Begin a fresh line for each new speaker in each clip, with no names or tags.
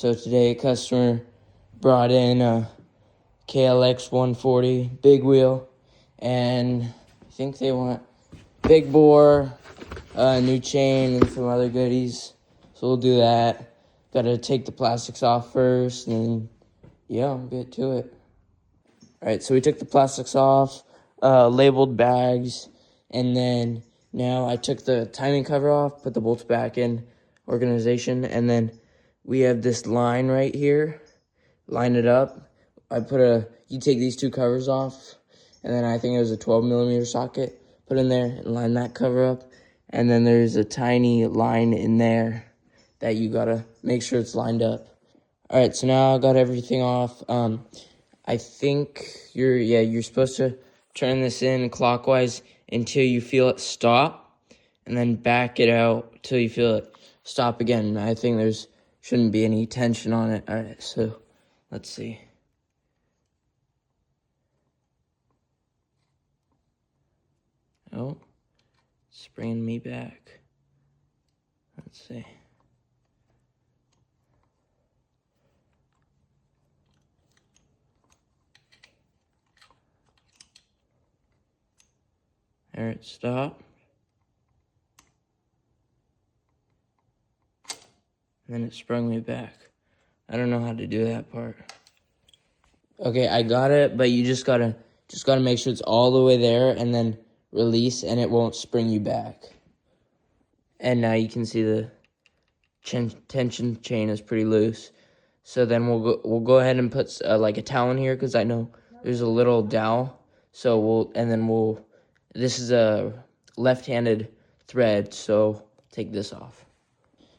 So today, a customer brought in a KLX 140 big wheel, and I think they want big bore, new chain, and some other goodies. So we'll do that. Got to take the plastics off first, and then, yeah, I'll get to it. All right, so we took the plastics off, labeled bags, and then now I took the timing cover off, put the bolts back in organization, and then we have this line right here. Line it up. You take these two covers off, and then I think it was a 12mm socket. Put in there and line that cover up. And then there's a tiny line in there that you gotta make sure it's lined up. All right, so now I got everything off. I think you're supposed to turn this in clockwise until you feel it stop, and then back it out till you feel it stop again. I think shouldn't be any tension on it. All right, so let's see. Oh, it's bringing me back. Let's see. There, it stopped. And then it sprung me back. I don't know how to do that part. Okay, I got it, but you just gotta make sure it's all the way there, and then release, and it won't spring you back. And now you can see the tension chain is pretty loose. So then we'll go ahead and put like a towel in here, because I know there's a little dowel. So this is a left-handed thread, so take this off.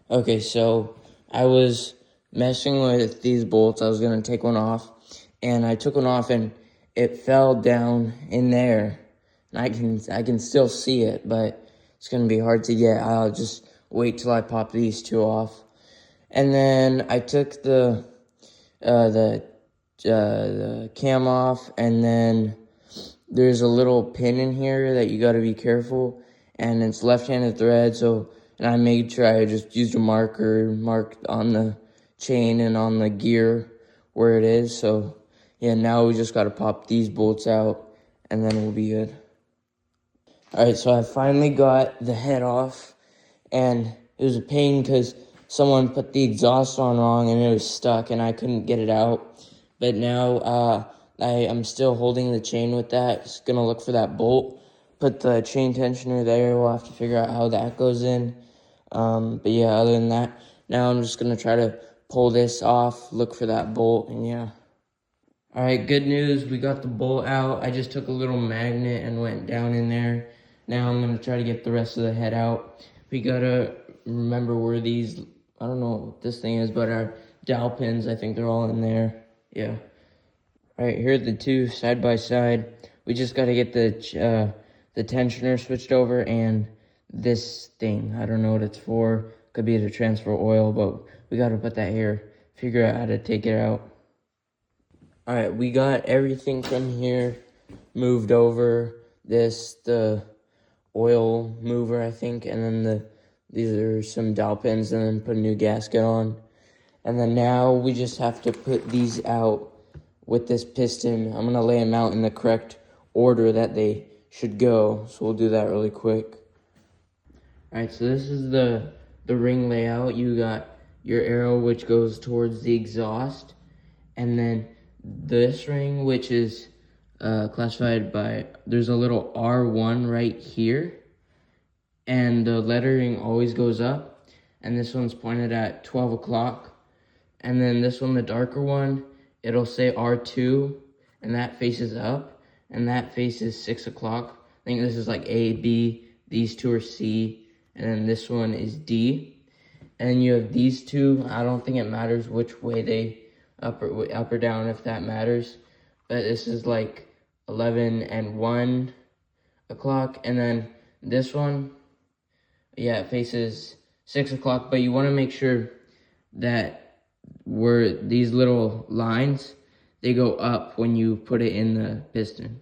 Okay, so I was messing with these bolts. I was gonna take one off, and I took one off, and it fell down in there. And I can still see it, but it's gonna be hard to get. I'll just wait till I pop these two off. And then I took the cam off, and then there's a little pin in here that you gotta be careful, and it's left-handed thread, and I made sure I just used a marker, marked on the chain and on the gear where it is. So yeah, now we just gotta pop these bolts out, and then we'll be good. All right, so I finally got the head off, and it was a pain because someone put the exhaust on wrong, and it was stuck, and I couldn't get it out. But now I'm still holding the chain with that. Just gonna look for that bolt. Put the chain tensioner there. We'll have to figure out how that goes in. But yeah, other than that, now I'm just gonna try to pull this off, look for that bolt, and yeah. All right, good news. We got the bolt out. I just took a little magnet and went down in there. Now I'm gonna try to get the rest of the head out. We gotta remember where these, I don't know what this thing is, but our dowel pins, I think they're all in there. Yeah. All right, here are the two side by side. We just gotta get the tensioner switched over, and this thing, I don't know what it's for. Could be to transfer oil, but we gotta put that here. Figure out how to take it out. All right, we got everything from here moved over. The oil mover, I think, and then these are some dowel pins, and then put a new gasket on. And then now we just have to put these out with this piston. I'm gonna lay them out in the correct order that they should go, so we'll do that really quick. All right, so this is the ring layout. You got your arrow, which goes towards the exhaust, and then this ring, which is classified by, there's a little R1 right here, and the lettering always goes up, and this one's pointed at 12 o'clock, and then this one, the darker one, it'll say R2, and that faces up, and that faces 6 o'clock. I think this is like A, B, these two are C, and then this one is D. And then you have these two. I don't think it matters which way they up or down, if that matters. But this is like 11 and 1 o'clock, and then this one, yeah, it faces 6 o'clock, but you want to make sure that where these little lines, they go up when you put it in the piston.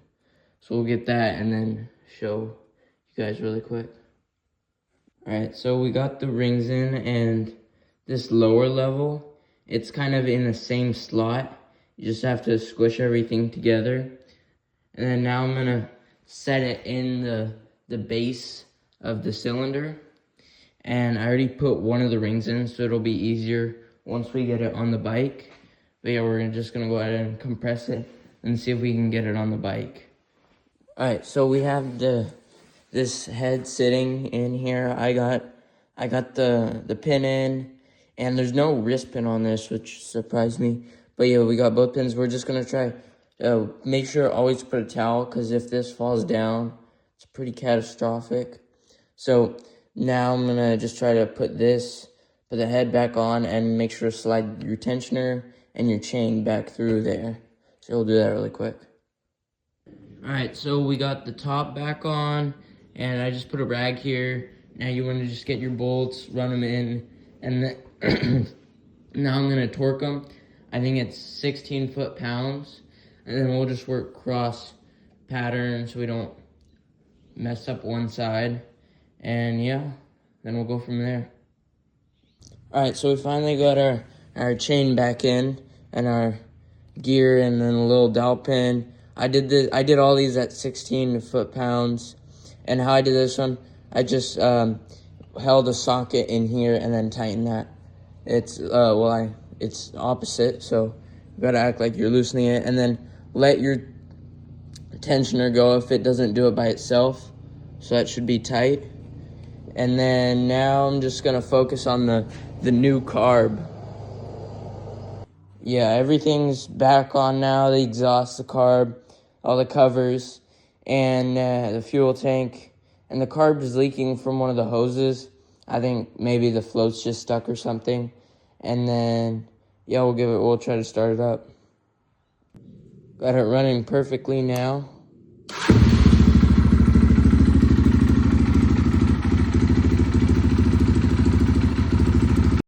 So we'll get that and then show you guys really quick. All right, so we got the rings in, and this lower level it's kind of in the same slot. You just have to squish everything together. And then now I'm gonna set it in the base of the cylinder. And I already put one of the rings in, so it'll be easier once we get it on the bike. But yeah, we're just gonna go ahead and compress it and see if we can get it on the bike. All right, so we have this head sitting in here. I got the pin in, and there's no wrist pin on this, which surprised me. But yeah, we got both pins. We're just gonna try make sure always put a towel, because if this falls down, it's pretty catastrophic. So now I'm gonna just try to put the head back on and make sure to slide your tensioner and your chain back through there. So we'll do that really quick. All right, so we got the top back on, and I just put a rag here. Now you want to just get your bolts, run them in, and then now I'm gonna torque them. I think it's 16 foot-pounds, and then we'll just work cross pattern so we don't mess up one side. And yeah, then we'll go from there. All right, so we finally got our chain back in, and our gear, and then a little dowel pin. I did all these at 16 foot-pounds, and how I did this one, I just held a socket in here and then tightened that. It's it's opposite, so you gotta act like you're loosening it, and then let your tensioner go if it doesn't do it by itself. So that should be tight. And then now I'm just gonna focus on the new carb. Yeah, everything's back on now. The exhaust, the carb, all the covers, and the fuel tank. And the carb is leaking from one of the hoses. I think maybe the float's just stuck or something. And then, yeah, we'll try to start it up. Got it running perfectly now.